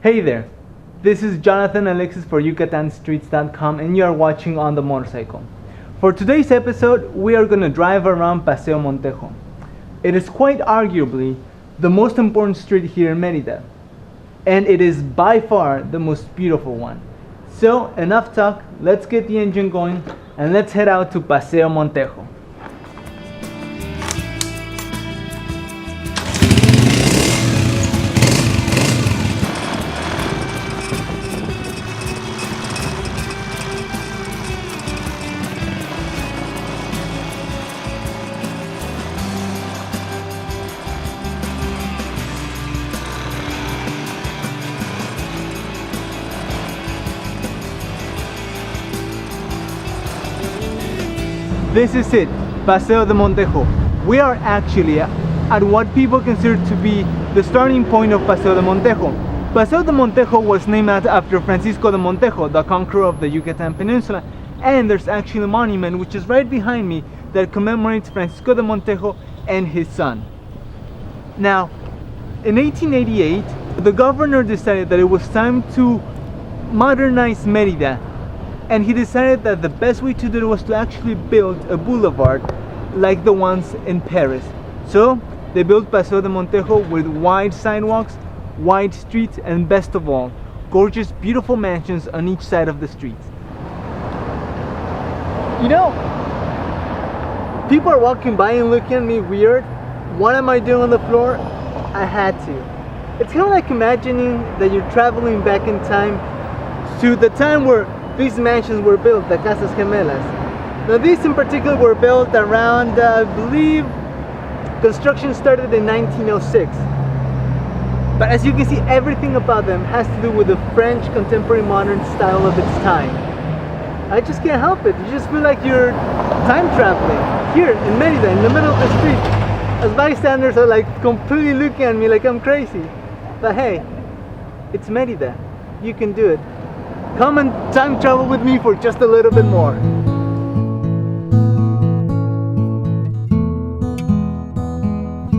Hey there, this is Jonathan Alexis for YucatanStreets.com and you are watching On the Motorcycle. For today's episode, we are going to drive around Paseo Montejo. It is quite arguably the most important street here in Merida, and it is by far the most beautiful one. So enough talk, let's get the engine going and let's head out to Paseo Montejo. This is it, Paseo de Montejo. We are actually at what people consider to be the starting point of Paseo de Montejo. Paseo de Montejo was named after Francisco de Montejo, the conqueror of the Yucatan Peninsula, and there's actually a monument which is right behind me that commemorates Francisco de Montejo and his son. Now, in 1888, the governor decided that it was time to modernize Merida, and he decided that the best way to do it was to actually build a boulevard like the ones in Paris. So they built Paseo de Montejo with wide sidewalks, wide streets, and best of all, gorgeous, beautiful mansions on each side of the streets. You know, people are walking by and looking at me weird. What am I doing on the floor? I had to. It's kind of like imagining that you're traveling back in time to the time where these mansions were built, the casas, Gemelas. Now these in particular were built around, I believe, construction started in 1906. But as you can see, everything about them has to do with the French contemporary modern style of its time. I just can't help it. You just feel like you're time traveling here in Merida, in the middle of the street. As bystanders are like completely looking at me like I'm crazy. But hey, it's Merida. You can do it. Come and time travel with me for just a little bit more.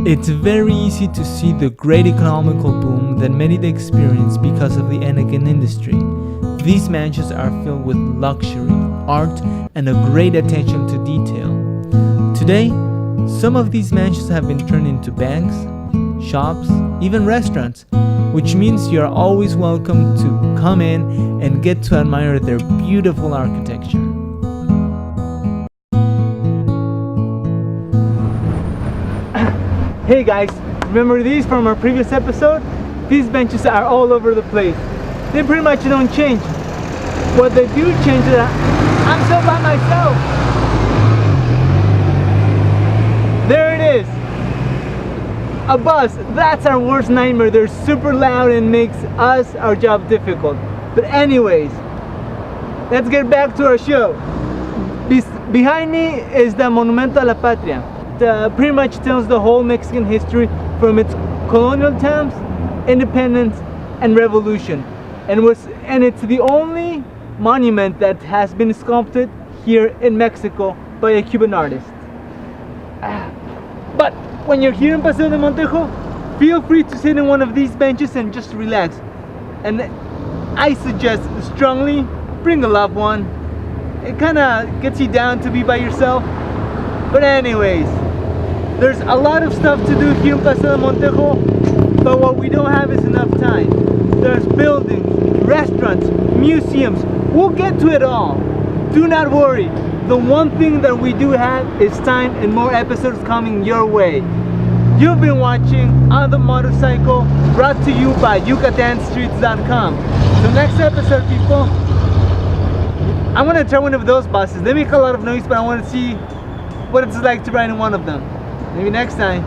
It's very easy to see the great economical boom that Merida experienced because of the Anakin industry. These mansions are filled with luxury, art, and a great attention to detail. Today, some of these mansions have been turned into banks, shops, even restaurants, which means you are always welcome to come in and get to admire their beautiful architecture. Hey guys, remember these from our previous episode? These benches are all over the place. They pretty much don't change. What they do change is that I'm so by myself. There it is. A bus, that's our worst nightmare. They're super loud and makes us, our job, difficult. But anyways, let's get back to our show. Behind me is the Monumento a la Patria. It pretty much tells the whole Mexican history from its colonial times, independence, and revolution. And it's the only monument that has been sculpted here in Mexico by a Cuban artist. But when you're here in Paseo de Montejo, feel free to sit in one of these benches and just relax. And I suggest strongly bring a loved one. It kind of gets you down to be by yourself. But anyways, there's a lot of stuff to do here in Paseo de Montejo, but what we don't have is enough time. There's buildings, restaurants, museums. We'll get to it all. Do not worry. The one thing that we do have is time and more episodes coming your way. You've been watching On the Motorcycle, brought to you by YucatanStreets.com. So next episode, people, I want to try one of those buses. They make a lot of noise, but I want to see what it's like to ride in one of them. Maybe next time.